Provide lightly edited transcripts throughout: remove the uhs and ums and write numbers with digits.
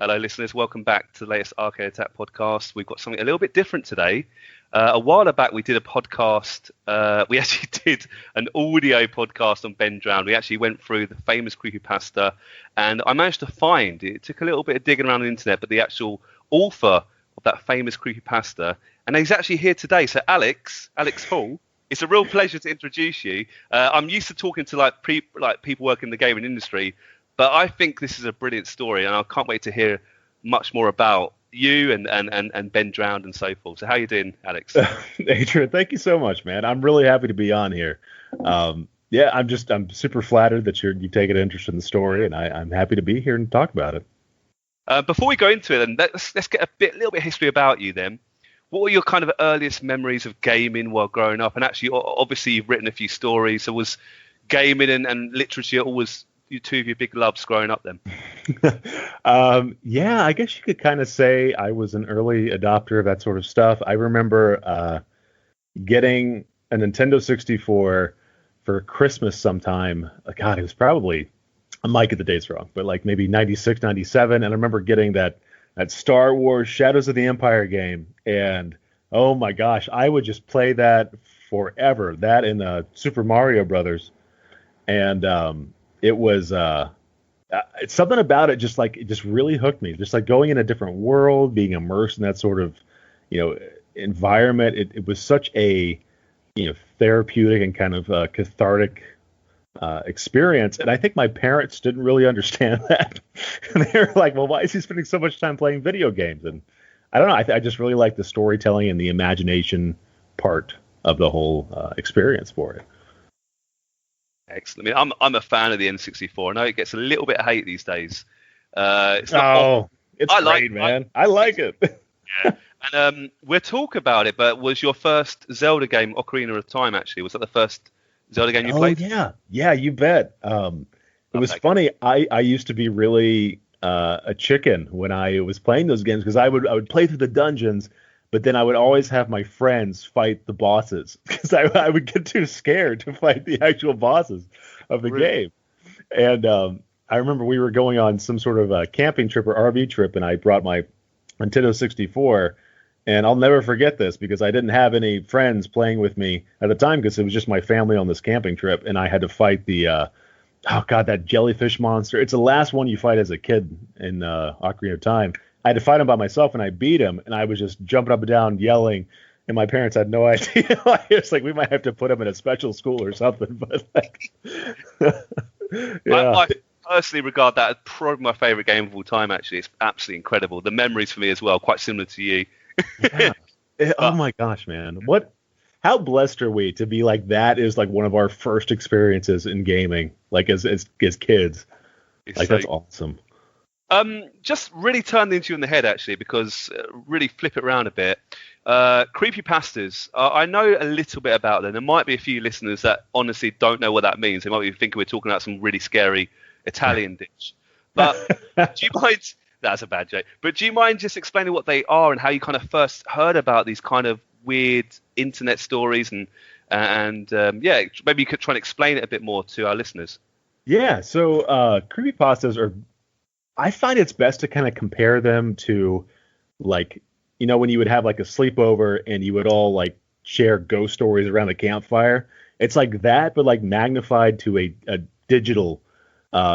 Hello, listeners. Welcome back to the latest Arcade Attack podcast. We've got something a little bit different today. A while back, we did a podcast. We actually did an audio podcast on Beb Drowned. We actually went through the famous creepypasta, and I managed to find, it took a little bit of digging around the internet, but the actual author of that famous creepypasta, and he's actually here today. So Alex Hall, it's a real pleasure to introduce you. I'm used to talking to people working in the gaming industry, but I think this is a brilliant story, and I can't wait to hear much more about you and Beb Drowned and so forth. So how you doing, Alex? Adrian, thank you so much, man. I'm really happy to be on here. Yeah, I'm super flattered that you take an interest in the story, and I'm happy to be here and talk about it. Before we go into it, then let's get a little bit of history about you. Then, what were your kind of earliest memories of gaming while growing up? And actually, obviously, you've written a few stories. So was gaming and literature always two of your big loves growing up then? Yeah, I guess you could kind of say I was an early adopter of that sort of stuff. I remember getting a Nintendo 64 for Christmas sometime. God, it was probably, I might get the dates wrong, but like maybe 96, 97. And I remember getting that Star Wars Shadows of the Empire game. And oh my gosh, I would just play that forever. That and Super Mario Brothers. And it was it's something about it it just really hooked me. Just like going in a different world, being immersed in that sort of environment. It was such a therapeutic and kind of cathartic experience. And I think my parents didn't really understand that. And they were like, well, why is he spending so much time playing video games? And I don't know. I just really like the storytelling and the imagination part of the whole experience for it. Excellent. I mean, I'm a fan of the N64. I know it gets a little bit of hate these days. It's great, man. I like it. Yeah. And we'll talk about it, but was your first Zelda game Ocarina of Time, actually? Was that the first Zelda game you played? Yeah, you bet. It was funny. I used to be really a chicken when I was playing those games because I would play through the dungeons, but then I would always have my friends fight the bosses because I would get too scared to fight the actual bosses of the game. And I remember we were going on some sort of a camping trip or RV trip, and I brought my Nintendo 64. And I'll never forget this because I didn't have any friends playing with me at the time because it was just my family on this camping trip. And I had to fight that jellyfish monster. It's the last one you fight as a kid in Ocarina of Time. I had to fight him by myself, and I beat him, and I was just jumping up and down, yelling, and my parents had no idea. It's like we might have to put him in a special school or something. But yeah. I personally regard that as probably my favorite game of all time. Actually, it's absolutely incredible. The memories for me as well, quite similar to you. Yeah. Oh my gosh, man! How blessed are we to be like that? Is like one of our first experiences in gaming, like as kids. That's awesome. Just really turn the interview on the head, actually, because really flip it around a bit. Creepypastas. I know a little bit about them. There might be a few listeners that honestly don't know what that means. They might be thinking we're talking about some really scary Italian dish. But do you mind? That's a bad joke. But do you mind just explaining what they are and how you kind of first heard about these kind of weird internet stories and maybe you could try and explain it a bit more to our listeners. Yeah. So creepypastas are. I find it's best to kind of compare them to, like, when you would have like a sleepover and you would all like share ghost stories around the campfire. It's like that, but like magnified to a digital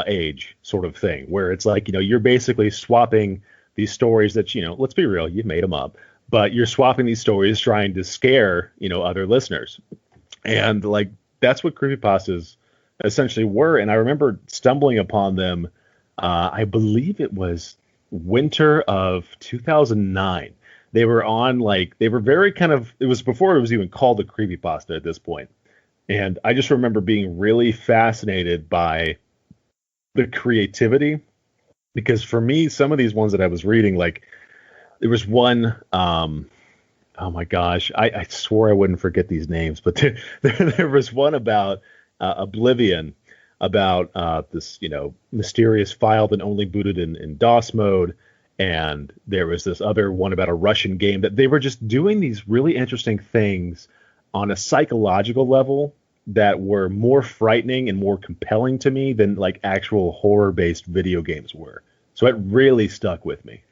age sort of thing, where it's like, you're basically swapping these stories that, let's be real, you've made them up, but you're swapping these stories trying to scare, other listeners. And like, that's what creepypastas essentially were. And I remember stumbling upon them. I believe it was winter of 2009. They were very kind of, it was before it was even called a creepypasta at this point. And I just remember being really fascinated by the creativity, because for me, some of these ones that I was reading, like there was one, oh my gosh, I swore I wouldn't forget these names, but there was one about Oblivion, about this, mysterious file that only booted in DOS mode. And there was this other one about a Russian game that they were just doing these really interesting things on a psychological level that were more frightening and more compelling to me than like actual horror-based video games were. So it really stuck with me.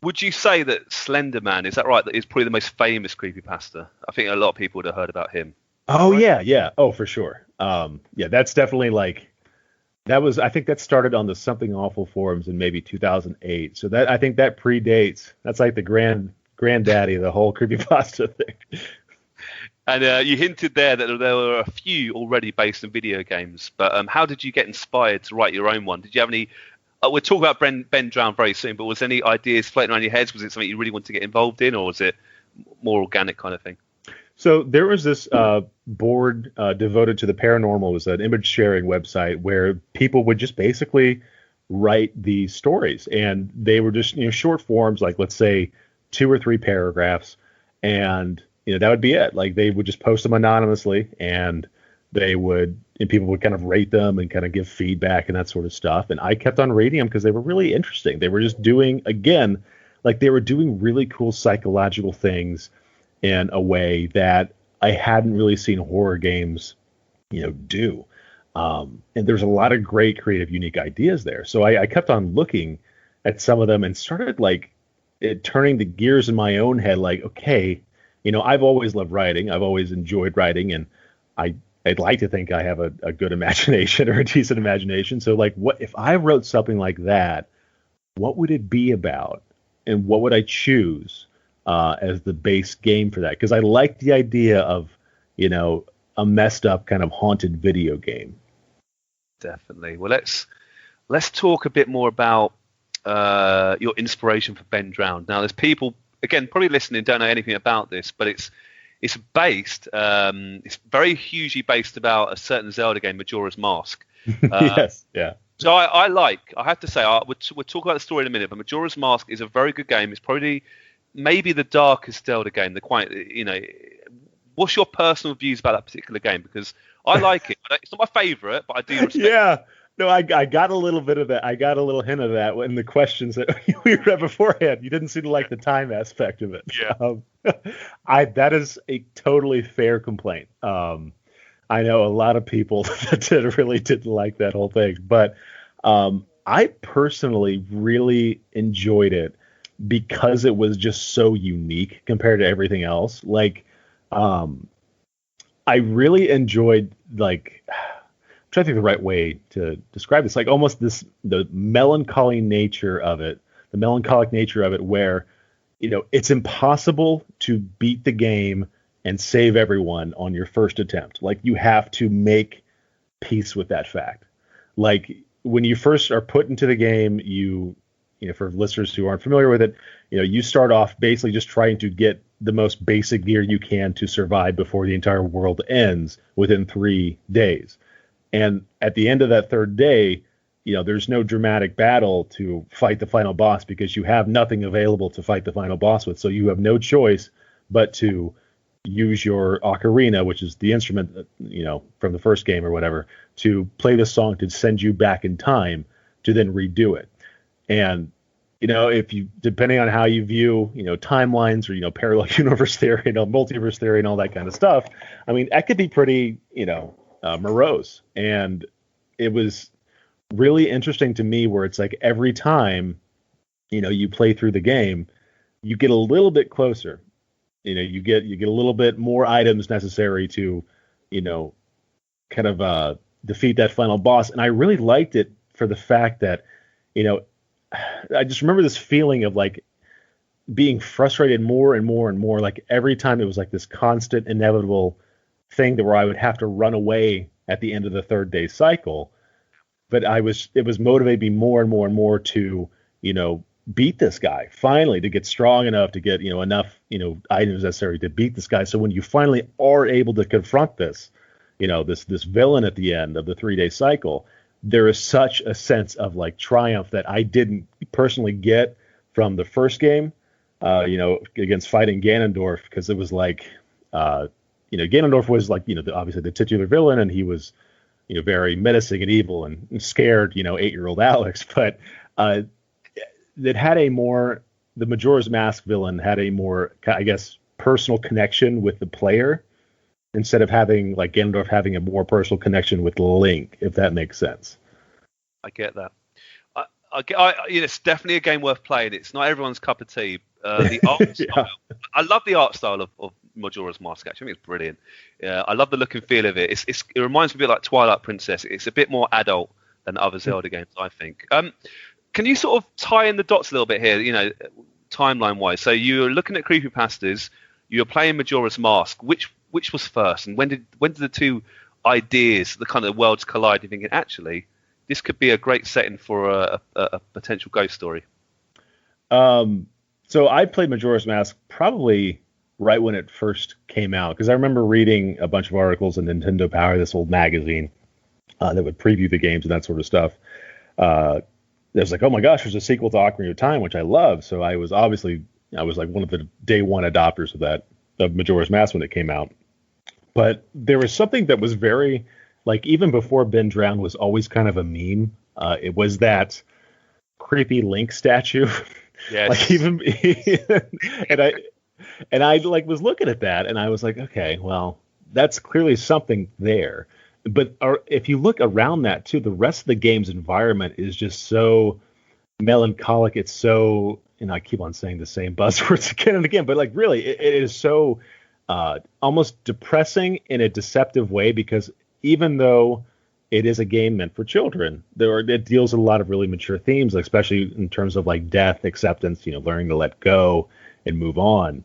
Would you say that Slender Man, is that right, that is probably the most famous creepypasta? I think a lot of people would have heard about him. Oh, Right? yeah. Oh, for sure. Yeah, that's definitely like, I think that started on the Something Awful forums in maybe 2008. So I think that predates, that's like the granddaddy of the whole creepypasta thing. And you hinted there that there were a few already based on video games, but how did you get inspired to write your own one? Did you have any? We'll talk about Ben Drowned very soon, but was any ideas floating around your heads? Was it something you really wanted to get involved in, or was it more organic kind of thing? So there was this board devoted to the paranormal. It was an image sharing website where people would just basically write these stories, and they were just short forms, like let's say 2 or 3 paragraphs, and that would be it. Like they would just post them anonymously, and people would kind of rate them and kind of give feedback and that sort of stuff. And I kept on reading them because they were really interesting. They were just doing, again, like they were doing really cool psychological things in a way that I hadn't really seen horror games, do. And there's a lot of great, creative, unique ideas there. So I kept on looking at some of them and started turning the gears in my own head. Like, okay, I've always loved writing. I've always enjoyed writing, and I'd like to think I have a good imagination or a decent imagination. So what if I wrote something like that? What would it be about, and what would I choose as the base game for that? Because I like the idea of a messed up kind of haunted video game. Definitely. Well, let's talk a bit more about your inspiration for Ben Drowned. Now, there's people again probably listening don't know anything about this, but it's based, it's very hugely based about a certain Zelda game, Majora's Mask. Yes, yeah. So I have to say, we'll talk about the story in a minute, but Majora's Mask is a very good game. It's probably maybe the darkest Zelda game. What's your personal views about that particular game? Because I like it. It's not my favorite, but I do respect it. No, I got a little bit of that. I got a little hint of that in the questions that we read beforehand. You didn't seem to like the time aspect of it. Yeah. That is a totally fair complaint. I know a lot of people that really didn't like that whole thing, but I personally really enjoyed it because it was just so unique compared to everything else. I really enjoyed I'm trying to think the right way to describe this, almost the melancholic nature of it where, it's impossible to beat the game and save everyone on your first attempt. You have to make peace with that fact. When you first are put into the game, for listeners who aren't familiar with it, you start off basically just trying to get the most basic gear you can to survive before the entire world ends within 3 days. And at the end of that 3rd day, there's no dramatic battle to fight the final boss because you have nothing available to fight the final boss with. So you have no choice but to use your ocarina, which is the instrument, from the first game or whatever, to play the song to send you back in time to then redo it. And, if you, depending on how you view, timelines or, parallel universe theory, multiverse theory and all that kind of stuff, I mean, that could be pretty, morose. And it was really interesting to me where it's every time, you play through the game, you get a little bit closer. You get a little bit more items necessary to, kind of defeat that final boss. And I really liked it for the fact that, I just remember this feeling of being frustrated more and more and more. Every time it was this constant, inevitable thing where I would have to run away at the end of the 3rd day cycle. But it was motivating me more and more and more to, beat this guy finally, to get strong enough to get, enough, items necessary to beat this guy. So when you finally are able to confront this, this villain at the end of the 3-day cycle, there is such a sense of triumph that I didn't personally get from the first game, against fighting Ganondorf, because it was Ganondorf was obviously the titular villain, and he was, very menacing and evil and scared, 8-year-old Alex. But that had the Majora's Mask villain had a more, I guess, personal connection with the player, instead of having Ganondorf having a more personal connection with Link, if that makes sense. I get that. It's definitely a game worth playing. It's not everyone's cup of tea. The art style, I love the art style of Majora's Mask. Actually, I think it's brilliant. I love the look and feel of it. It reminds me a bit like Twilight Princess. It's a bit more adult than other Zelda games, I think. Can you sort of tie in the dots a little bit here? Timeline wise. So you were looking at creepypastas. You were playing Majora's Mask. Which was first, and when did the two ideas, the kind of worlds collide? You're thinking, actually, this could be a great setting for a potential ghost story. So I played Majora's Mask probably right when it first came out, because I remember reading a bunch of articles in Nintendo Power, this old magazine that would preview the games and that sort of stuff. It was like, oh my gosh, there's a sequel to Ocarina of Time, which I love. So I was like one of the day one adopters of Majora's Mask when it came out. But there was something that was very, like, even before Beb Drowned was always kind of a meme. It was that creepy Link statue. Yes. Like even and I like was looking at that and I was like, okay, well, that's clearly something there. But if you look around that too, the rest of the game's environment is just so melancholic. It's so, I keep on saying the same buzzwords again and again, but like really, it is so almost depressing in a deceptive way, because even though it is a game meant for children, it deals with a lot of really mature themes, especially in terms of like death, acceptance, learning to let go and move on.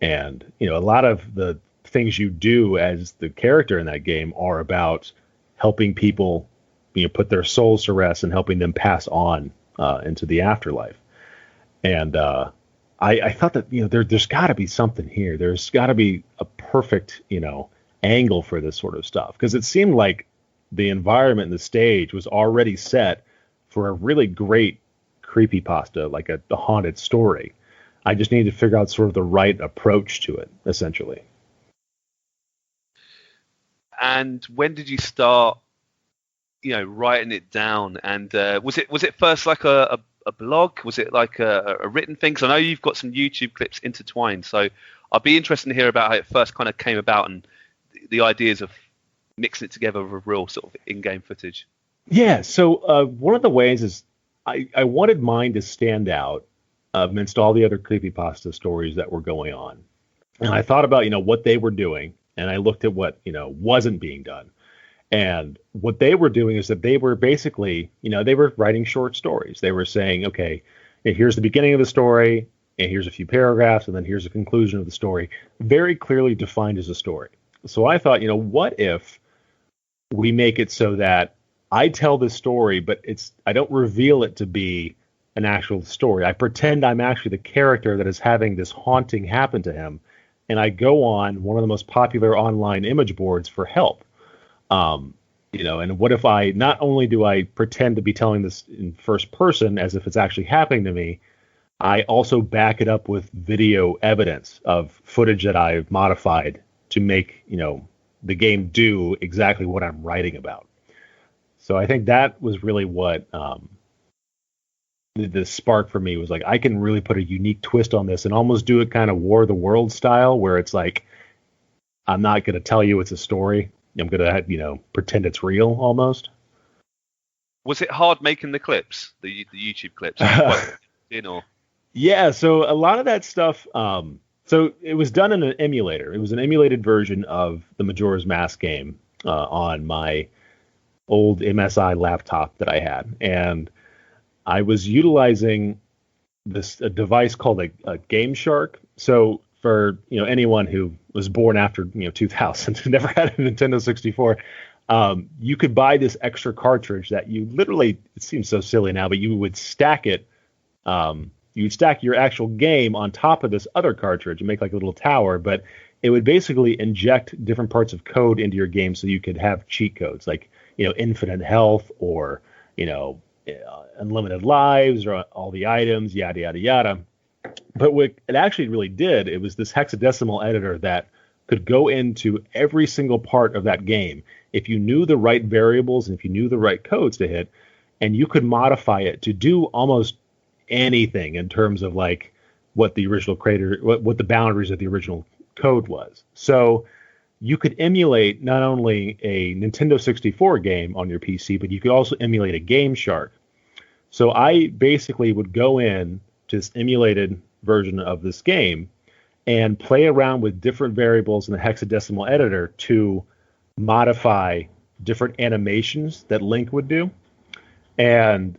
And, a lot of the things you do as the character in that game are about helping people, put their souls to rest and helping them pass on into the afterlife. And I thought that, there's got to be something here. There's got to be a perfect, angle for this sort of stuff, because it seemed like the environment and the stage was already set for a really great creepypasta, like a haunted story. I just needed to figure out sort of the right approach to it, essentially. And when did you start, writing it down? And was it first like a blog? Was it like a written thing? Because I know you've got some YouTube clips intertwined, so I'd be interested to hear about how it first kind of came about and the ideas of mixing it together with real sort of in-game footage. Yeah, so one of the ways is I wanted mine to stand out amidst all the other creepypasta stories that were going on. And I thought about, what they were doing, and I looked at what, wasn't being done. And what they were doing is that they were basically, they were writing short stories. They were saying, okay, here's the beginning of the story, and here's a few paragraphs, and then here's a conclusion of the story, very clearly defined as a story. So I thought, what if we make it so that I tell this story, but I don't reveal it to be an actual story. I pretend I'm actually the character that is having this haunting happen to him, and I go on one of the most popular online image boards for help. And what if not only do I pretend to be telling this in first person as if it's actually happening to me, I also back it up with video evidence of footage that I've modified to make, the game do exactly what I'm writing about. So I think that was really what the spark for me was. Like, I can really put a unique twist on this and almost do it kind of War of the Worlds style, where it's like, I'm not going to tell you it's a story. I'm going to, pretend it's real almost. Was it hard making the clips, the YouTube clips? Yeah, so a lot of that stuff, so it was done in an emulator. It was an emulated version of the Majora's Mask game on my old MSI laptop that I had. And I was utilizing a device called a Game Shark. So for anyone who was born after 2000 and never had a Nintendo 64, you could buy this extra cartridge that you literally, it seems so silly now, but you would stack it. You would stack your actual game on top of this other cartridge and make like a little tower, but it would basically inject different parts of code into your game so you could have cheat codes like, infinite health or, unlimited lives or all the items, yada, yada, yada. But what it actually really did, it was this hexadecimal editor that could go into every single part of that game if you knew the right variables and if you knew the right codes to hit, and you could modify it to do almost anything in terms of like what the original creator, what the boundaries of the original code was. So you could emulate not only a Nintendo 64 game on your PC, but you could also emulate a Game Shark. So I basically would go in to this emulated version of this game and play around with different variables in the hexadecimal editor to modify different animations that Link would do. And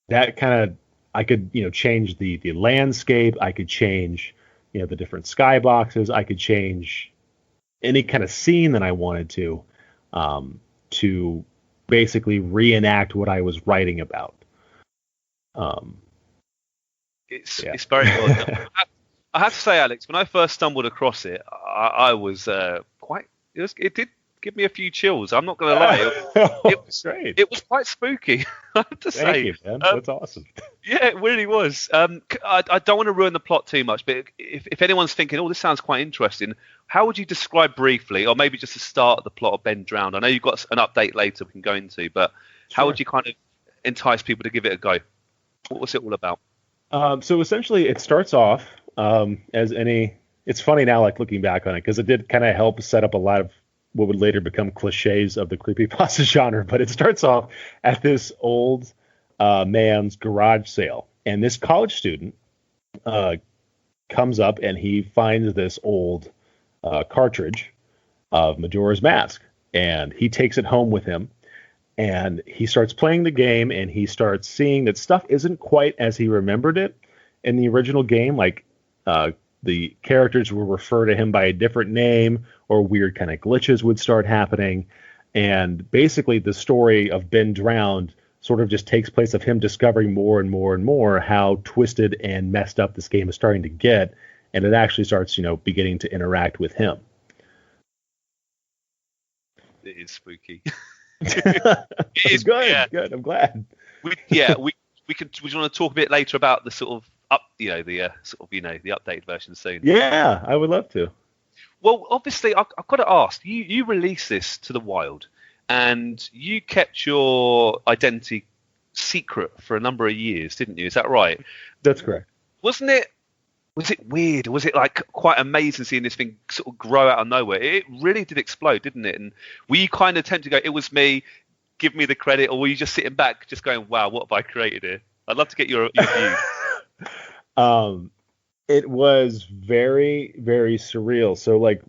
that kind of, I could, change the landscape. I could change, the different skyboxes. I could change any kind of scene that I wanted to basically reenact what I was writing about. It's very good. I have to say, Alex, when I first stumbled across it, I was quite. It did give me a few chills. I'm not going to lie. It was great. It was quite spooky. I have to say. Thank you, man. That's awesome. Yeah, it really was. I don't want to ruin the plot too much, but if anyone's thinking, "Oh, this sounds quite interesting," how would you describe briefly, or maybe just the start of the plot of Beb Drowned? I know you've got an update later we can go into, but how would you kind of entice people to give it a go? What was it all about? So essentially, it starts off as any. It's funny now, like looking back on it, because it did kind of help set up a lot of what would later become cliches of the creepypasta genre. But it starts off at this old man's garage sale, and this college student comes up and he finds this old cartridge of Majora's Mask, and he takes it home with him. And he starts playing the game, and he starts seeing that stuff isn't quite as he remembered it in the original game. Like the characters will refer to him by a different name, or weird kind of glitches would start happening. And basically, the story of Beb Drowned sort of just takes place of him discovering more and more and more how twisted and messed up this game is starting to get. And it actually starts, beginning to interact with him. It is spooky. It is good. Yeah. Good. I'm glad. We can. Would you want to talk a bit later about the sort of the updated version soon? Yeah, I would love to. Well, obviously, I've got to ask. You released this to the wild, and you kept your identity secret for a number of years, didn't you? Is that right? That's correct. Wasn't it? Was it weird? Was it like quite amazing seeing this thing sort of grow out of nowhere? It really did explode, didn't it? And were you kind of tempted to go, "It was me, give me the credit," or were you just sitting back, just going, "Wow, what have I created here"? I'd love to get your view. It was very, very surreal. So like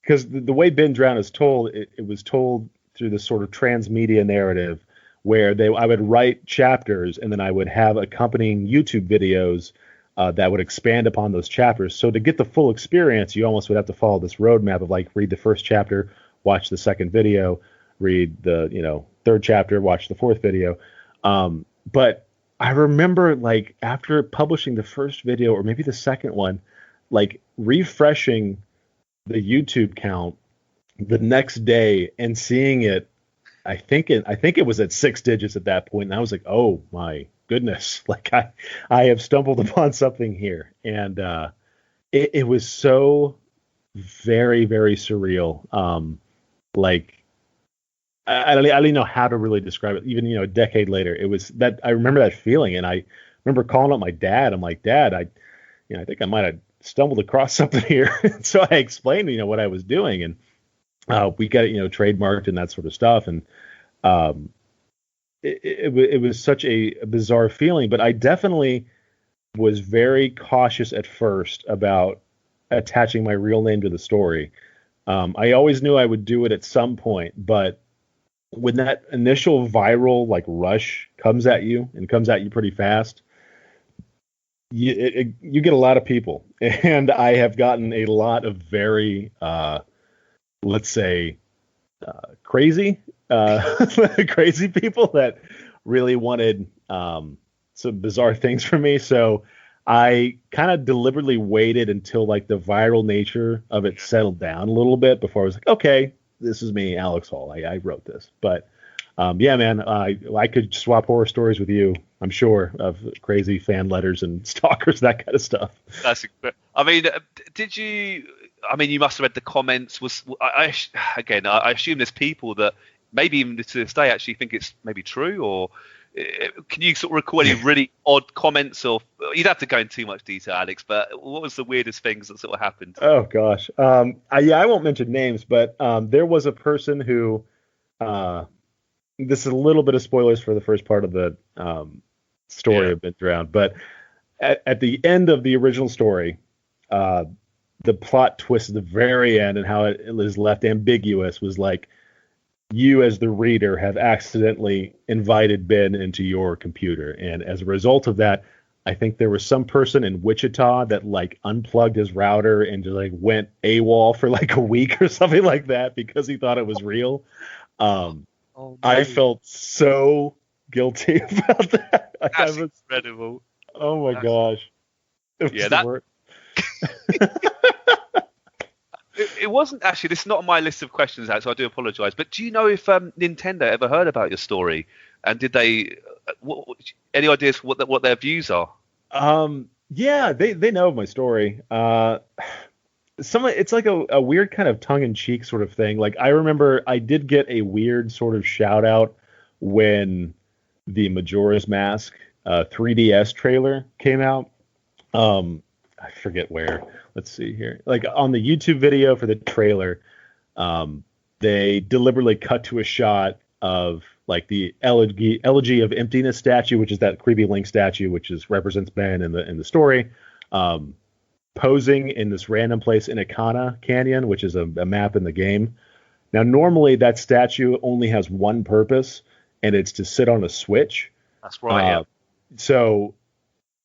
because the way Beb Drowned is told, it was told through this sort of transmedia narrative where I would write chapters and then I would have accompanying YouTube videos that would expand upon those chapters. So to get the full experience, you almost would have to follow this roadmap of like read the first chapter, watch the second video, read the third chapter, watch the fourth video. But I remember like after publishing the first video or maybe the second one, like refreshing the YouTube count the next day and seeing it. I think it was at 6 digits at that point, and I was like, oh my goodness, like I have stumbled upon something here. And it was so very, very surreal. Like I don't even know how to really describe it. Even a decade later, it was that I remember that feeling, and I remember calling up my dad. I'm like, Dad, I think I might have stumbled across something here. So I explained, what I was doing, and we got it, trademarked and that sort of stuff. And it was such a bizarre feeling, but I definitely was very cautious at first about attaching my real name to the story. I always knew I would do it at some point, but when that initial viral like rush comes at you and comes at you pretty fast, you get a lot of people, and I have gotten a lot of very let's say crazy crazy people that really wanted some bizarre things from me. So I kind of deliberately waited until like the viral nature of it settled down a little bit before I was like, okay, this is me, Alex Hall. I wrote this. But yeah, man, I could swap horror stories with you, I'm sure, of crazy fan letters and stalkers, that kind of stuff. That's incredible. I mean, did you? I mean, you must have read the comments. I assume there's people that maybe even to this day actually think it's maybe true, or can you sort of recall any really odd comments? Or you'd have to go into too much detail, Alex, but what was the weirdest things that sort of happened? Oh gosh, I won't mention names, but there was a person who this is a little bit of spoilers for the first part of the story of Beb Drowned, but at the end of the original story, the plot twist at the very end and how it is left ambiguous was like, you as the reader have accidentally invited Ben into your computer, and as a result of that, I think there was some person in Wichita that like unplugged his router and just like went AWOL for like a week or something like that because he thought it was real. I felt so guilty about that. That's incredible. Oh my gosh. It wasn't actually. This is not on my list of questions, so I do apologise. But do you know if Nintendo ever heard about your story, and did they? Any ideas what their views are? Yeah, they know of my story. It's like a weird kind of tongue-in-cheek sort of thing. Like I remember I did get a weird sort of shout out when the Majora's Mask 3DS trailer came out. I forget where. Let's see here. Like on the YouTube video for the trailer, they deliberately cut to a shot of like the Elegy of Emptiness statue, which is that creepy Link statue, which represents Ben in the story, posing in this random place in Ikana Canyon, which is a map in the game. Now, normally that statue only has one purpose, and it's to sit on a switch. That's right. Yeah. So,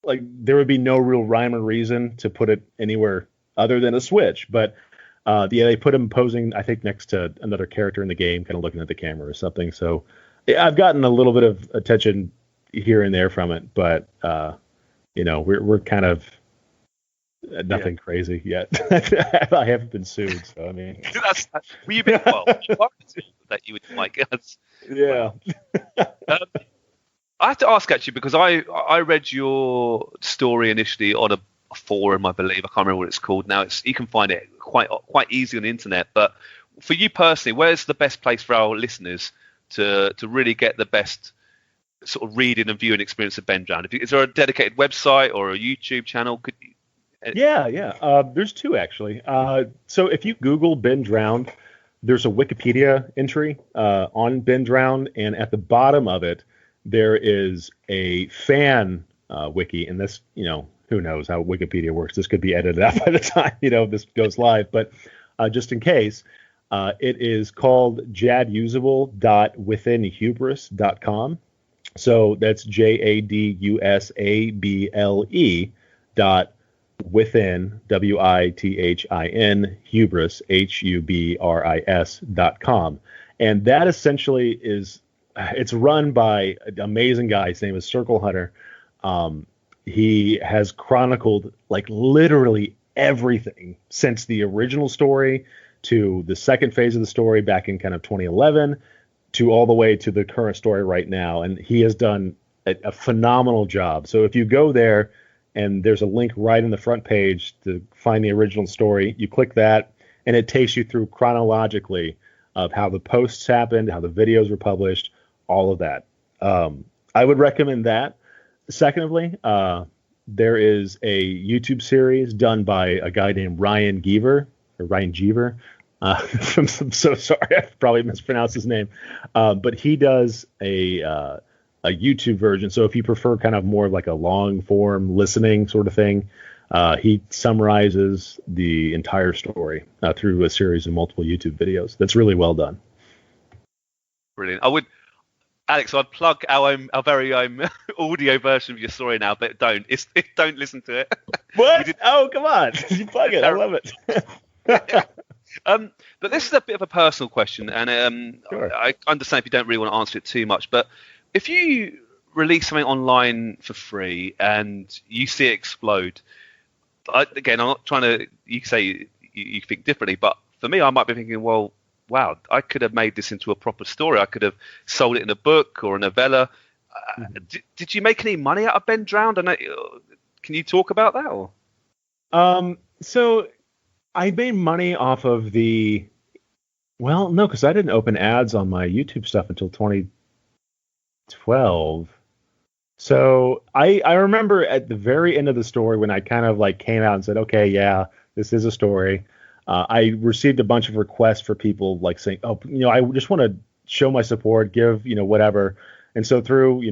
like, there would be no real rhyme or reason to put it anywhere other than a switch. But they put him posing, I think, next to another character in the game, kind of looking at the camera or something. So I've gotten a little bit of attention here and there from it, but we're kind of nothing crazy yet. I haven't been sued, so I mean, well, you've been that you would like us. Yeah. I have to ask actually because I read your story initially on a forum, I believe. I can't remember what it's called now. You can find it quite easy on the internet. But for you personally, where's the best place for our listeners to really get the best sort of reading and viewing experience of Beb Drowned? Is there a dedicated website or a YouTube channel? Yeah. There's two actually. So if you Google Beb Drowned, there's a Wikipedia entry on Beb Drowned, and at the bottom of it, there is a fan wiki, and this, who knows how Wikipedia works. This could be edited out by the time, this goes live. But just in case, it is called jadusable.withinhubris.com. So that's JADUSABLE dot within, WITHIN, hubris, HUBRIS.com. And that essentially is, it's run by an amazing guy. His name is Circle Hunter. He has chronicled like literally everything since the original story to the second phase of the story back in kind of 2011 to all the way to the current story right now. And he has done a phenomenal job. So if you go there and there's a link right in the front page to find the original story, you click that and it takes you through chronologically of how the posts happened, how the videos were published, all of that. I would recommend that. Secondly, there is a YouTube series done by a guy named Ryan Geaver. I'm so sorry, I probably mispronounced his name. But he does a YouTube version. So if you prefer kind of more of like a long form listening sort of thing, he summarizes the entire story through a series of multiple YouTube videos. That's really well done. Brilliant. Alex, I'd plug our very own audio version of your story now, but don't listen to it. What? Oh, come on. You plug it. I love it. But this is a bit of a personal question, and sure. I understand if you don't really want to answer it too much, but if you release something online for free and you see it explode, again, I'm not trying to, you say you think differently, but for me, I might be thinking, well, wow, I could have made this into a proper story. I could have sold it in a book or a novella. Did you make any money out of Beb Drowned? Can you talk about that? Or? So I made money off of no, because I didn't open ads on my YouTube stuff until 2012. So I remember at the very end of the story when I kind of like came out and said, okay, yeah, this is a story. I received a bunch of requests for people like saying, oh, I just want to show my support, give, whatever. And so through,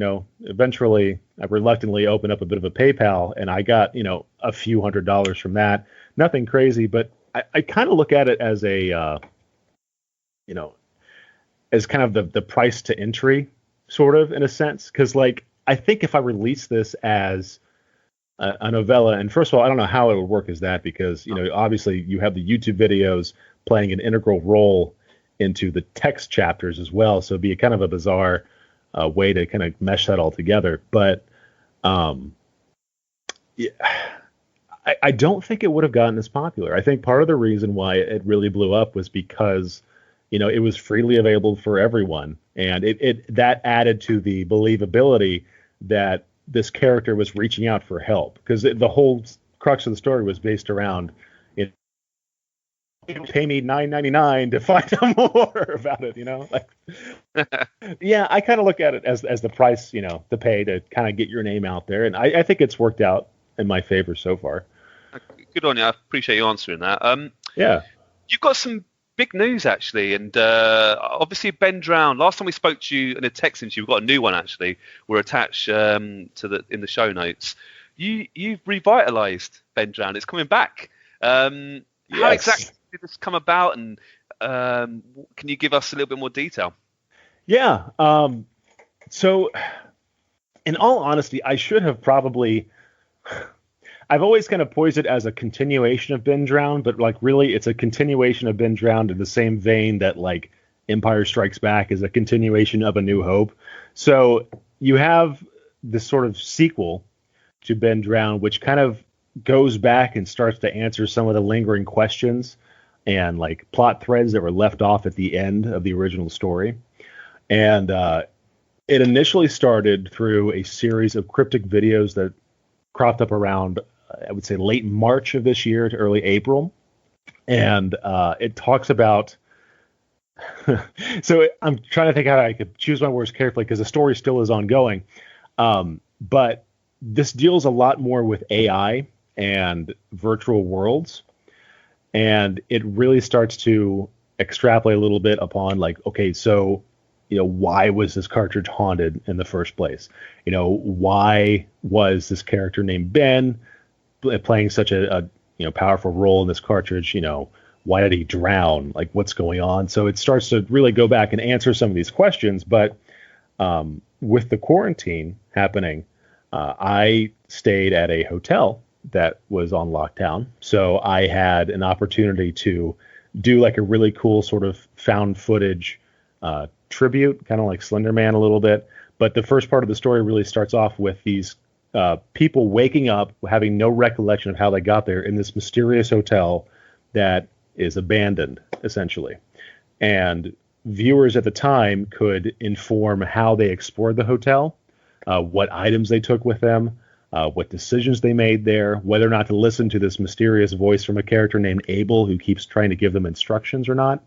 eventually I reluctantly opened up a bit of a PayPal, and I got, a few $100s from that. Nothing crazy, but I kind of look at it as a, as kind of the price to entry, sort of, in a sense. Because, like, I think if I release this as a novella, and first of all, I don't know how it would work as that, because, obviously you have the YouTube videos playing an integral role into the text chapters as well. So it'd be kind of a bizarre way to kind of mesh that all together. But yeah, I don't think it would have gotten as popular. I think part of the reason why it really blew up was because, it was freely available for everyone. And it that added to the believability that this character was reaching out for help, because the whole crux of the story was based around, pay me $9.99 to find out more about it, like, yeah, I kind of look at it as the price, to pay to kind of get your name out there. And I think it's worked out in my favor so far. Good on you. I appreciate you answering that. Yeah. You've got some big news, actually, and obviously Beb Drowned. Last time we spoke to you in a text, since you've got a new one, actually, we're attached in the show notes. You've revitalized Beb Drowned. It's coming back. How exactly did this come about, and can you give us a little bit more detail? Yeah. So, in all honesty, I should have probably. I've always kind of poised it as a continuation of Beb Drowned, but like really, it's a continuation of Beb Drowned in the same vein that like Empire Strikes Back is a continuation of A New Hope. So you have this sort of sequel to Beb Drowned, which kind of goes back and starts to answer some of the lingering questions and like plot threads that were left off at the end of the original story. And it initially started through a series of cryptic videos that cropped up around, I would say, late March of this year to early April. And it talks about, so I'm trying to think how I could choose my words carefully, because the story still is ongoing. But this deals a lot more with AI and virtual worlds. And it really starts to extrapolate a little bit upon like, okay, so, why was this cartridge haunted in the first place? Why was this character named Ben playing such a powerful role in this cartridge? Why did he drown? Like, what's going on? So it starts to really go back and answer some of these questions. But with the quarantine happening, I stayed at a hotel that was on lockdown. So I had an opportunity to do like a really cool sort of found footage tribute, kind of like Slender Man a little bit. But the first part of the story really starts off with these people waking up, having no recollection of how they got there in this mysterious hotel that is abandoned, essentially. And viewers at the time could inform how they explored the hotel, what items they took with them, what decisions they made there, whether or not to listen to this mysterious voice from a character named Abel who keeps trying to give them instructions or not.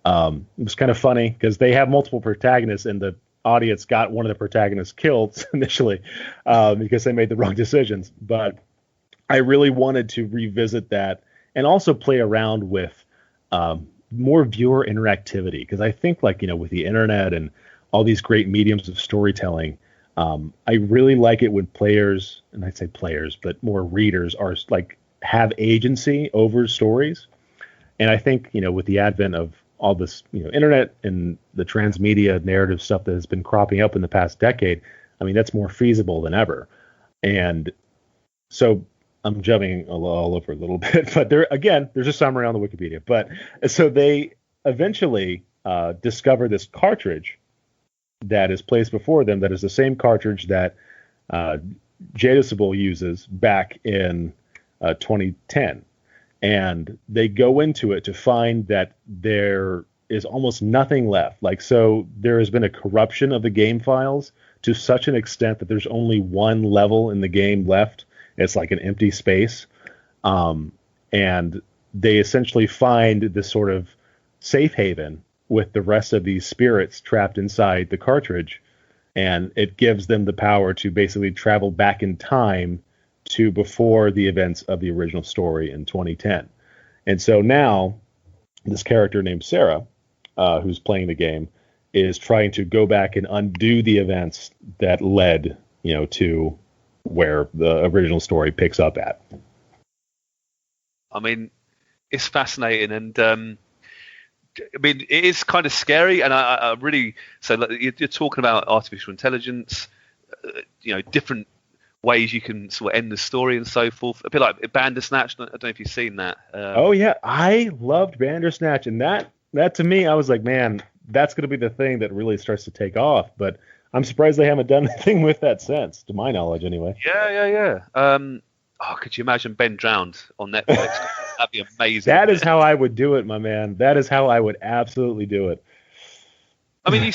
It was kind of funny because they have multiple protagonists, and the audience got one of the protagonists killed initially because they made the wrong decisions. But I really wanted to revisit that and also play around with more viewer interactivity, because I think, like, with the internet and all these great mediums of storytelling, I really like it when players, and I'd say players, but more readers, are like have agency over stories. And I think, with the advent of all this, internet and the transmedia narrative stuff that has been cropping up in the past decade, I mean, that's more feasible than ever. And so I'm jumping all over a little bit, but there's a summary on the Wikipedia. But so they eventually discover this cartridge that is placed before them, that is the same cartridge that Jadusable uses back in 2010. And they go into it to find that there is almost nothing left. Like, so there has been a corruption of the game files to such an extent that there's only one level in the game left. It's like an empty space. And they essentially find this sort of safe haven with the rest of these spirits trapped inside the cartridge. And it gives them the power to basically travel back in time to before the events of the original story in 2010. And so now this character named Sarah, who's playing the game, is trying to go back and undo the events that led, to where the original story picks up at. I mean, it's fascinating, and it is kind of scary, and I really you're talking about artificial intelligence, different ways you can sort of end the story and so forth. A bit like Bandersnatch. I don't know if you've seen that. Oh yeah, I loved Bandersnatch, and that to me, I was like, man, that's going to be the thing that really starts to take off. But I'm surprised they haven't done anything with that since, to my knowledge, anyway. Yeah. Could you imagine Ben Drowned on Netflix? That'd be amazing. That is how I would do it, my man. That is how I would absolutely do it. I mean, you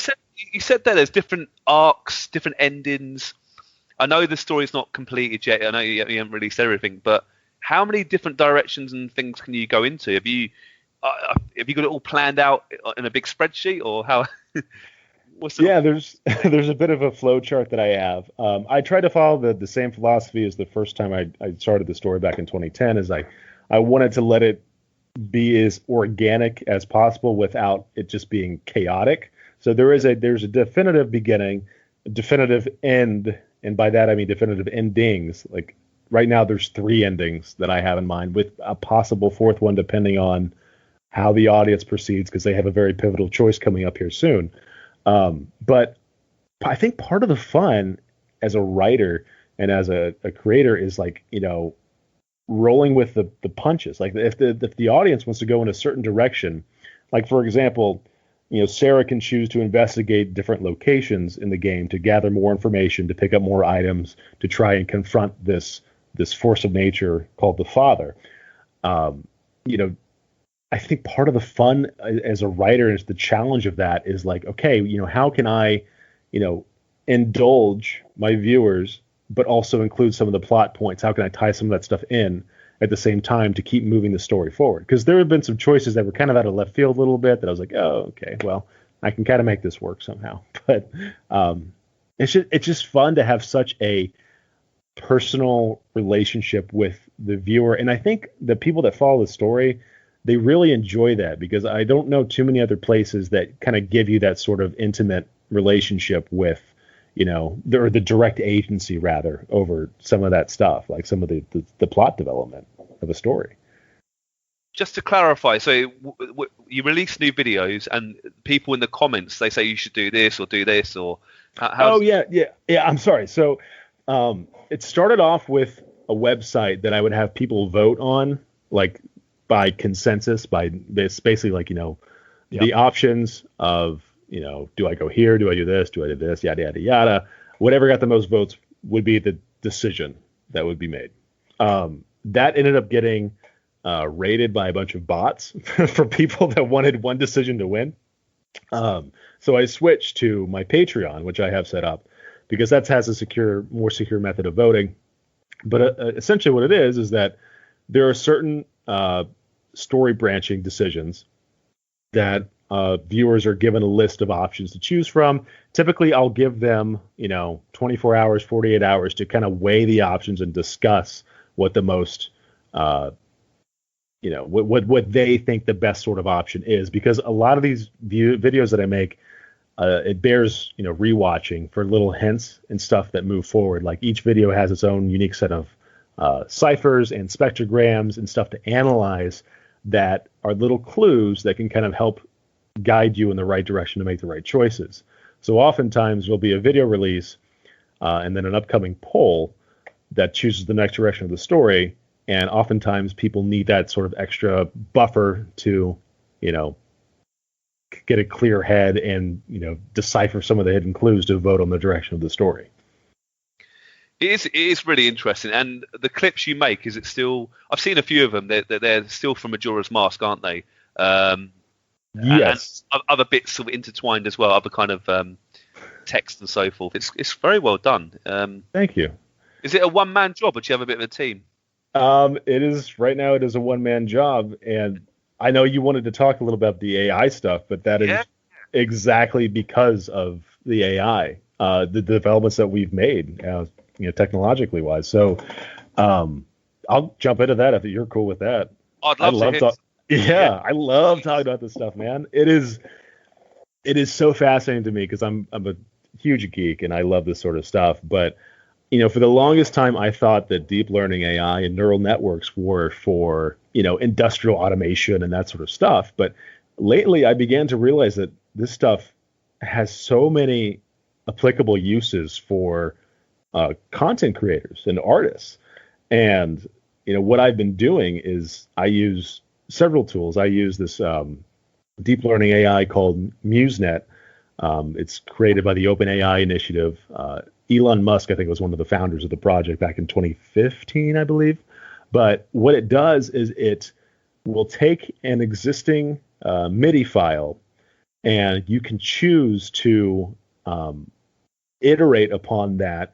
said that there's different arcs, different endings. I know the story's not completed yet. I know you haven't released everything, but how many different directions and things can you go into? Have you got it all planned out in a big spreadsheet, or how? Yeah, there's a bit of a flow chart that I have. I try to follow the same philosophy as the first time I started the story back in 2010. Is I wanted to let it be as organic as possible without it just being chaotic. So there's a definitive beginning, a definitive end, and by that I mean definitive endings. Like right now, there's 3 endings that I have in mind, with a possible 4th one depending on how the audience proceeds, because they have a very pivotal choice coming up here soon. But I think part of the fun as a writer and as a creator is like, rolling with the punches. Like if the audience wants to go in a certain direction, like for example, Sarah can choose to investigate different locations in the game to gather more information, to pick up more items, to try and confront this force of nature called the Father. I think part of the fun as a writer is the challenge of that is like, okay, how can I, indulge my viewers, but also include some of the plot points? How can I tie some of that stuff in at the same time to keep moving the story forward? Because there have been some choices that were kind of out of left field a little bit that I was like, oh, okay, well, I can kind of make this work somehow. But it's just fun to have such a personal relationship with the viewer. And I think the people that follow the story, they really enjoy that, because I don't know too many other places that kind of give you that sort of intimate relationship with, the direct agency rather over some of that stuff, like some of the plot development of a story. Just to clarify, so you release new videos and people in the comments, they say you should do this or do this, or yeah. I'm sorry. So it started off with a website that I would have people vote on, like by consensus, by basically like, the options of, do I go here? Do I do this? Do I do this? Yada, yada, yada. Whatever got the most votes would be the decision that would be made. That ended up getting rated by a bunch of bots for people that wanted one decision to win. So I switched to my Patreon, which I have set up, because that has a more secure method of voting. But essentially what it is that there are certain story branching decisions that viewers are given a list of options to choose from. Typically, I'll give them, 24 hours, 48 hours to kind of weigh the options and discuss what the most, what they think the best sort of option is. Because a lot of these videos that I make, it bears, rewatching for little hints and stuff that move forward. Like each video has its own unique set of ciphers and spectrograms and stuff to analyze that are little clues that can kind of help guide you in the right direction to make the right choices. So oftentimes there'll be a video release and then an upcoming poll that chooses the next direction of the story. And oftentimes people need that sort of extra buffer to, get a clear head and, decipher some of the hidden clues to vote on the direction of the story. It is really interesting, and the clips you make, is it still? I've seen a few of them. They're still from Majora's Mask, aren't they? Yes. And other bits sort of intertwined as well, other kind of text and so forth. It's very well done. Thank you. Is it a one-man job, or do you have a bit of a team? It is right now. It is a one-man job, and I know you wanted to talk a little about the AI stuff, but that is exactly because of the AI, the developments that we've made. Technologically wise. So I'll jump into that if you're cool with that. I'd love to. I love talking about this stuff, man. It is it is so fascinating to me because I'm a huge geek and I love this sort of stuff. But for the longest time, I thought that deep learning AI and neural networks were for industrial automation and that sort of stuff. But lately, I began to realize that this stuff has so many applicable uses for content creators and artists. And what I've been doing is I use several tools. I use this deep learning AI called MuseNet. It's created by the OpenAI initiative. Elon Musk, I think, was one of the founders of the project back in 2015, I believe. But what it does is it will take an existing MIDI file, and you can choose to iterate upon that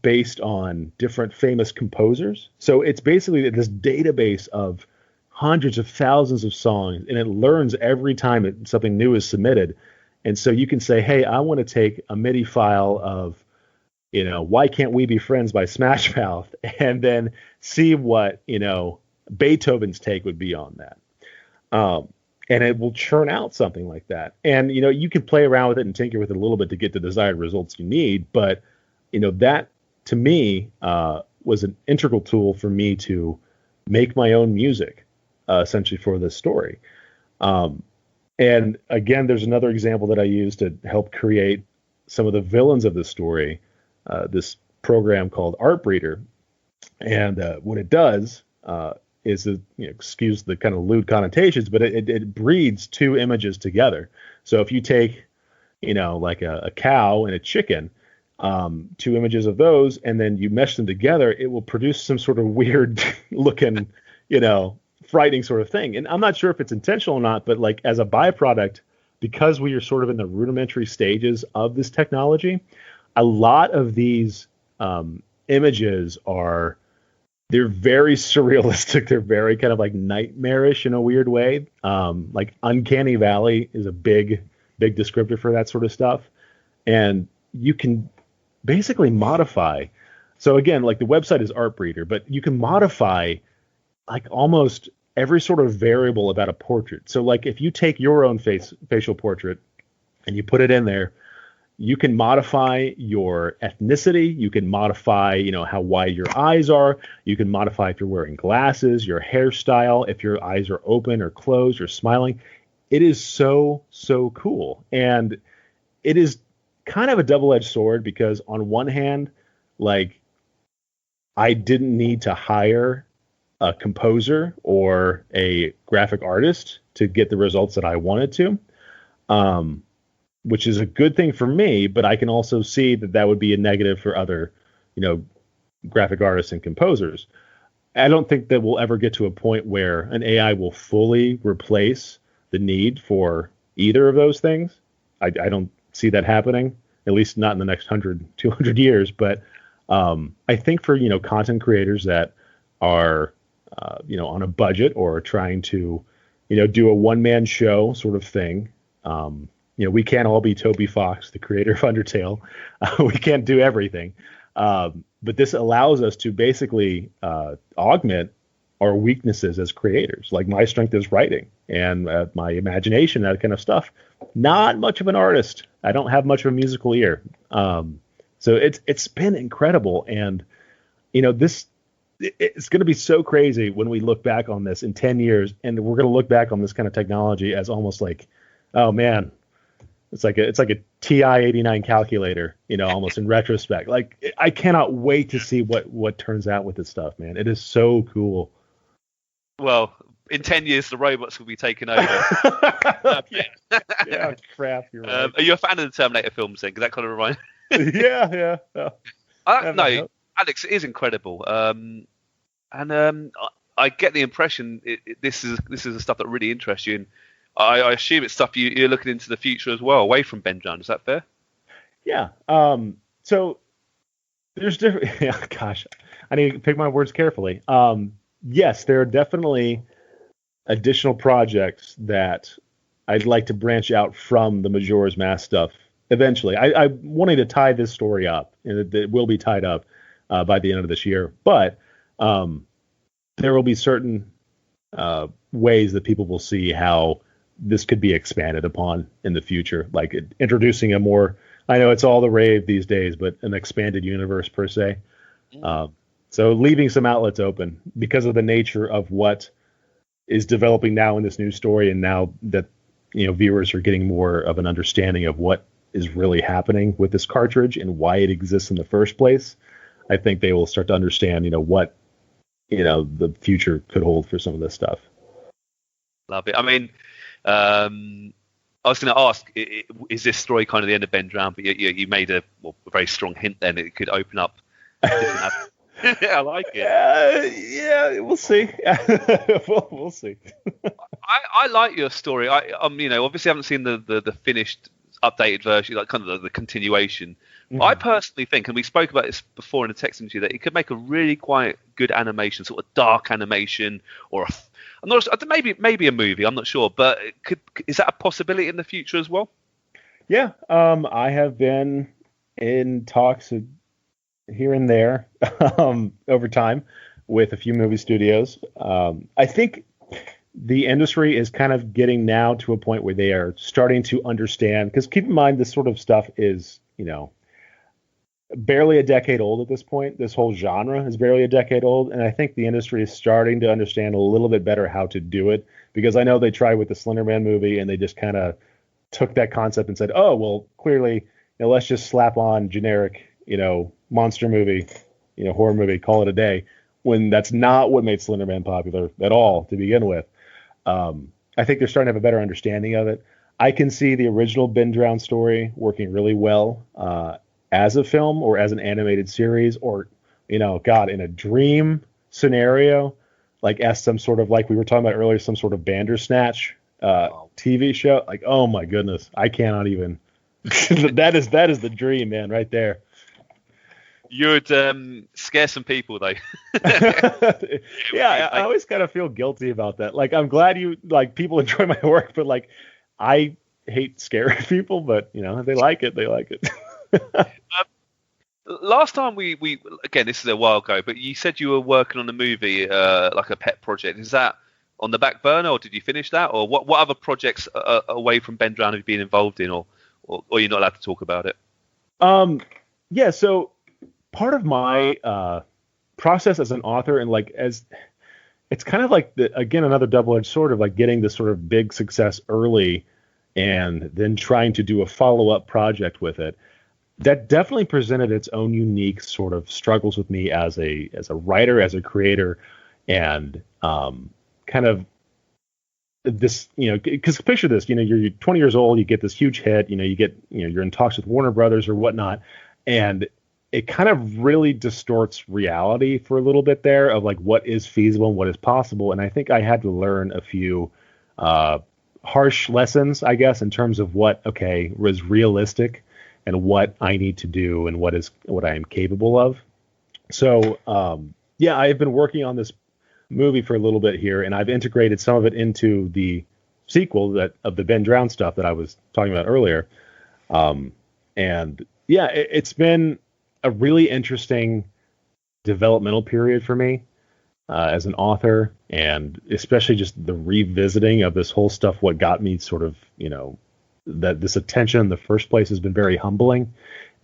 based on different famous composers. So it's basically this database of hundreds of thousands of songs, and it learns every time something new is submitted. And so you can say, hey, I want to take a MIDI file of, Why Can't We Be Friends by Smash Mouth, and then see what, Beethoven's take would be on that. And it will churn out something like that. And, you can play around with it and tinker with it a little bit to get the desired results you need. But, that to me was an integral tool for me to make my own music, essentially for this story. And again, there's another example that I use to help create some of the villains of the story, this program called Artbreeder. And what it does is, excuse the kind of lewd connotations, but it breeds two images together. So if you take, like a cow and a chicken, two images of those, and then you mesh them together, it will produce some sort of weird looking, frightening sort of thing. And I'm not sure if it's intentional or not, but like as a byproduct, because we are sort of in the rudimentary stages of this technology, a lot of these images they're very surrealistic. They're very kind of like nightmarish in a weird way. Like Uncanny Valley is a big descriptor for that sort of stuff. And you can basically modify. So again, like the website is Artbreeder, but you can modify like almost every sort of variable about a portrait. So like if you take your own facial portrait and you put it in there, you can modify your ethnicity. You can modify, how wide your eyes are. You can modify if you're wearing glasses, your hairstyle, if your eyes are open or closed or smiling. It is so, so cool. And it is kind of a double-edged sword because on one hand, like I didn't need to hire a composer or a graphic artist to get the results that I wanted to. Which is a good thing for me, but I can also see that would be a negative for other, graphic artists and composers. I don't think that we'll ever get to a point where an AI will fully replace the need for either of those things. I don't see that happening, at least not in the next 100, 200 years. But I think for, content creators that are, on a budget or trying to, do a one-man show sort of thing, we can't all be Toby Fox, the creator of Undertale. We can't do everything. But this allows us to basically augment our weaknesses as creators. Like my strength is writing and my imagination, that kind of stuff. Not much of an artist. I don't have much of a musical ear. So it's been incredible. And, it's going to be so crazy when we look back on this in 10 years. And we're going to look back on this kind of technology as almost like, oh, man. It's like a TI-89 calculator, almost in retrospect. Like I cannot wait to see what turns out with this stuff, man. It is so cool. Well, in 10 years, the robots will be taking over. Yeah, crap. You're right. Are you a fan of the Terminator films then? Because that kind of reminds. Yeah. No, Alex, it is incredible. I get the impression this is the stuff that really interests you. And I assume it's stuff you're looking into the future as well, away from Beb Drowned. Is that fair? Yeah. So there's different. Yeah, gosh, I need to pick my words carefully. Yes, there are definitely additional projects that I'd like to branch out from the Majora's Mask stuff eventually. I'm wanting to tie this story up, and it will be tied up by the end of this year. But there will be certain ways that people will see how this could be expanded upon in the future, like introducing a more, I know it's all the rave these days, but an expanded universe per se. So leaving some outlets open because of the nature of what is developing now in this new story, and now that viewers are getting more of an understanding of what is really happening with this cartridge and why it exists in the first place, I think they will start to understand what the future could hold for some of this stuff. Love it. I mean, I was going to ask, is this story kind of the end of Ben Drowned? But you made a very strong hint then it could open up different I like it. Yeah, we'll see. We'll see. I like your story. Obviously I haven't seen the finished updated version, like kind of the continuation. Mm-hmm. I personally think, and we spoke about this before in the text interview, that it could make a really quite good animation, sort of dark animation, or I'm not sure, maybe a movie. I'm not sure, but is that a possibility in the future as well? Yeah, I have been in talks here and there over time with a few movie studios. I think the industry is kind of getting now to a point where they are starting to understand, because keep in mind this sort of stuff is, barely a decade old at this point. This whole genre is barely a decade old, and I think the industry is starting to understand a little bit better how to do it, because I know they tried with the Slender Man movie and they just kind of took that concept and said, oh, well, clearly, let's just slap on generic, monster movie, horror movie, call it a day, when that's not what made Slender Man popular at all to begin with. I think they're starting to have a better understanding of it. I can see the original Ben Drowned story working really well as a film or as an animated series, or, in a dream scenario, like as some sort of, like we were talking about earlier, some sort of Bandersnatch TV show. Like, oh my goodness, I cannot even. that is the dream, man, right there. You'd scare some people, though. Yeah, I always kind of feel guilty about that. Like, I'm glad people enjoy my work, but I hate scaring people. But if they like it, they like it. Last time we again, this is a while ago, but you said you were working on a movie, like a pet project. Is that on the back burner, or did you finish that, or what other projects away from Ben Drowned have you been involved in, or you're not allowed to talk about it? Yeah. So part of my process as an author, and it's kind of like another double-edged sword of like getting this sort of big success early and then trying to do a follow-up project with it. That definitely presented its own unique sort of struggles with me as a writer, as a creator, and kind of this, because picture this, you're 20 years old, you get this huge hit, you're in talks with Warner Brothers or whatnot, and it kind of really distorts reality for a little bit there of like what is feasible and what is possible. And I think I had to learn a few harsh lessons, I guess, in terms of what was realistic and what I need to do and what I am capable of. So I've been working on this movie for a little bit here, and I've integrated some of it into the sequel of the Ben Drowned stuff that I was talking about earlier. It's been a really interesting developmental period for me as an author, and especially just the revisiting of this whole stuff. What got me sort of, that this attention in the first place has been very humbling,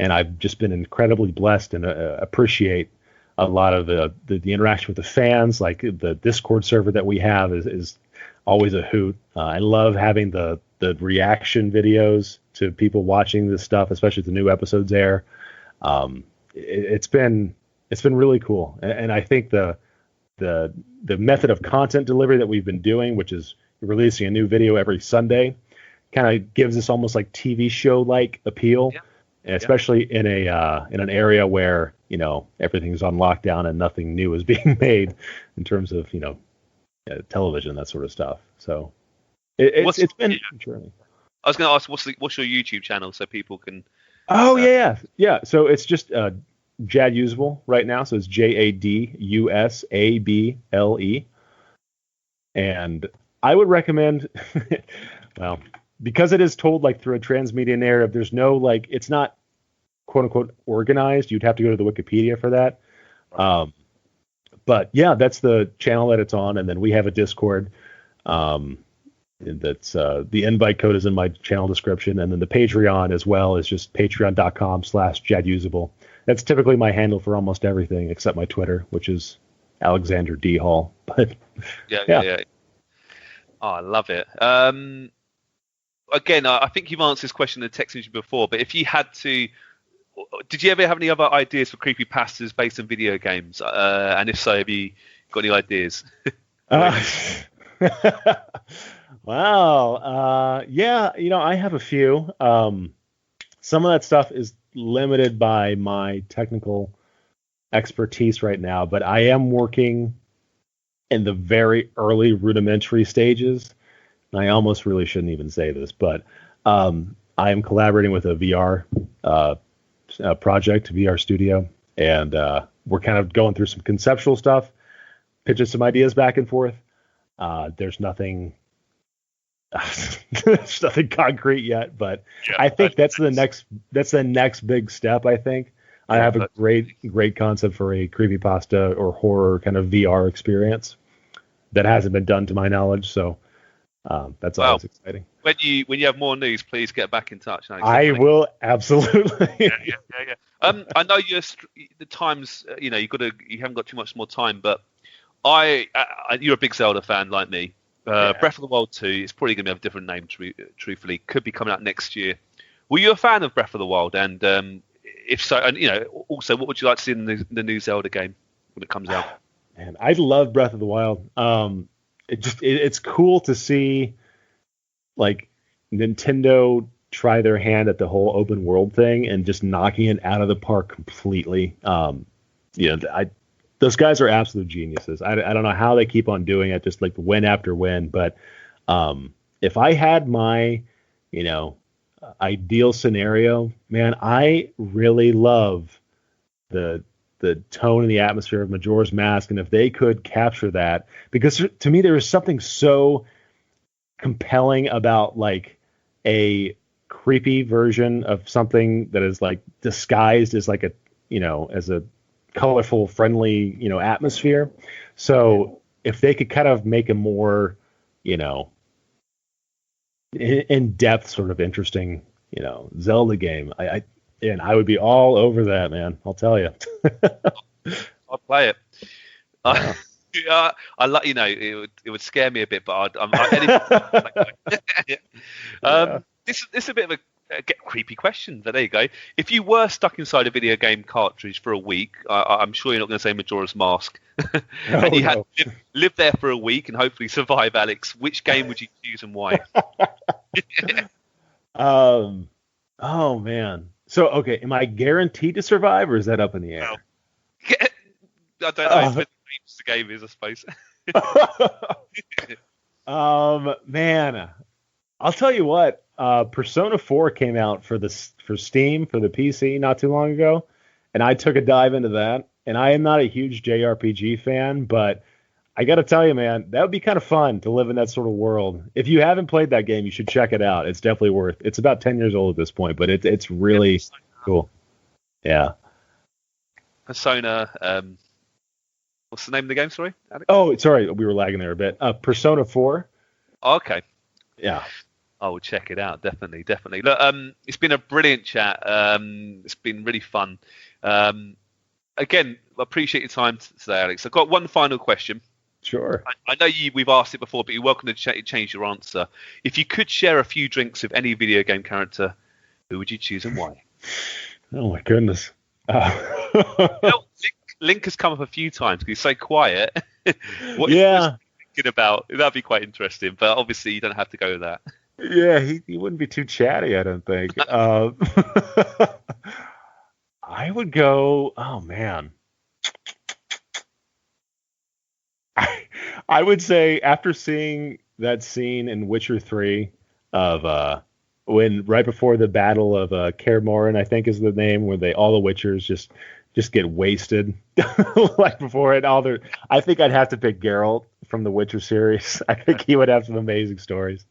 and I've just been incredibly blessed and appreciate a lot of the interaction with the fans. Like the Discord server that we have is always a hoot. I love having the reaction videos to people watching this stuff, especially the new episodes air. It's been really cool, and I think the method of content delivery that we've been doing, which is releasing a new video every Sunday, kind of gives us almost like TV show like appeal, especially in an area where everything's on lockdown and nothing new is being made in terms of television, that sort of stuff. So it's been a journey. I was going to ask, what's your YouTube channel so people can? Oh yeah. So it's just Jadusable right now. So it's Jadusable, and I would recommend. Well, because it is told like through a transmedia narrative, there's no it's not quote unquote organized. You'd have to go to the Wikipedia for that. But yeah, that's the channel that it's on, and then we have a Discord. That's the invite code is in my channel description, and then the Patreon as well is just patreon.com/Jadusable. That's typically my handle for almost everything except my Twitter, which is Alexander D Hall. But yeah. Oh, I love it. Again, I think you've answered this question in the text message before, but if you had to, did you ever have any other ideas for creepypastas based on video games? And if so, have you got any ideas? Wow. Yeah, I have a few. Some of that stuff is limited by my technical expertise right now, but I am working in the very early rudimentary stages. And I almost really shouldn't even say this, but I am collaborating with a VR project, VR studio, and we're kind of going through some conceptual stuff, pitching some ideas back and forth. There's nothing concrete yet, but I think that's the next big step. I think I have a great concept for a creepypasta or horror kind of VR experience that hasn't been done to my knowledge. So that's always exciting. When you have more news, please get back in touch. Alex. I will absolutely. Yeah. I know the times. You haven't got too much more time, but you're a big Zelda fan like me. Breath of the Wild 2 is probably going to have a different name. Truthfully, could be coming out next year. Were you a fan of Breath of the Wild? And if so, and also, what would you like to see in the new Zelda game when it comes out? Man, I love Breath of the Wild. It's cool to see like Nintendo try their hand at the whole open world thing and just knocking it out of the park completely. Those guys are absolute geniuses. I don't know how they keep on doing it, just like win after win. But if I had my, ideal scenario, man, I really love the tone and the atmosphere of Majora's Mask, and if they could capture that, because to me there is something so compelling about like a creepy version of something that is like disguised as like as a colorful, friendly, atmosphere. So if they could kind of make a more, in-depth sort of interesting, Zelda game, I would be all over that, man. I'll tell you. I'll play it. Yeah, I like it would scare me a bit, but this is a bit of a creepy question, but there you go. If you were stuck inside a video game cartridge for a week, I'm sure you're not going to say Majora's Mask, and you had to live there for a week and hopefully survive, Alex, which game would you choose and why? Oh man. So okay, am I guaranteed to survive, or is that up in the air? I don't know. It's the game is, I suppose. Man, I'll tell you what. Persona 4 came out for Steam for the PC not too long ago, and I took a dive into that. And I am not a huge JRPG fan, but I got to tell you, man, that would be kind of fun to live in that sort of world. If you haven't played that game, you should check it out. It's definitely worth. It's about 10 years old at this point, but it's really cool. Yeah. Persona. What's the name of the game? Sorry, Alex? Oh, sorry, we were lagging there a bit. Persona 4. Oh, okay. Yeah. I will check it out. Definitely. Look, it's been a brilliant chat. It's been really fun. Again, I appreciate your time today, Alex. I've got one final question. Sure. I know we've asked it before, but you're welcome to change your answer. If you could share a few drinks with any video game character, who would you choose and why? Oh my goodness. Link has come up a few times because he's so quiet. What yeah. Thinking about that'd be quite interesting, but obviously you don't have to go with that. Yeah, he wouldn't be too chatty, I don't think. I would go. Oh man. I would say after seeing that scene in Witcher 3 of when right before the battle of Kaer Morhen, I think is the name, where all the Witchers just get wasted like before it. I think I'd have to pick Geralt from the Witcher series. I think he would have some amazing stories.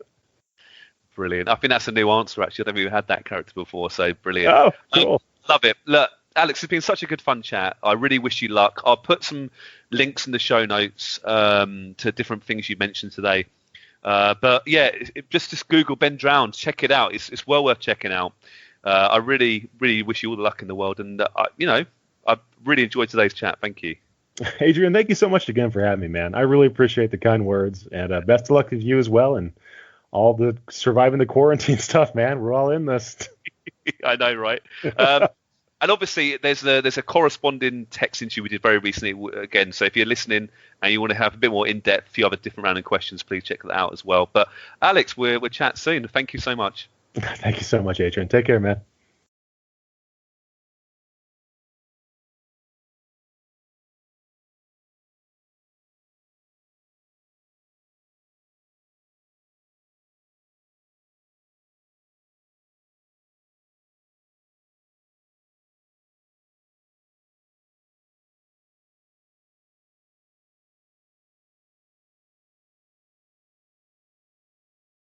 Brilliant. I think that's a new answer, actually. I don't think we've had that character before, so brilliant. Oh, cool. Love it. Look, Alex, it's been such a good fun chat. I really wish you luck. I'll put some links in the show notes to different things you mentioned today. But yeah, just Google Ben Drowned, check it out. It's well worth checking out. I really wish you all the luck in the world, and I really enjoyed today's chat. Thank you. Adrian, thank you so much again for having me, man. I really appreciate the kind words, and best of luck to you as well, and all the surviving the quarantine stuff, man. We're all in this. I know, right? And obviously, there's a corresponding text interview we did very recently again. So if you're listening and you want to have a bit more in-depth, a few other different random questions, please check that out as well. But Alex, we'll chat soon. Thank you so much. Thank you so much, Adrian. Take care, man.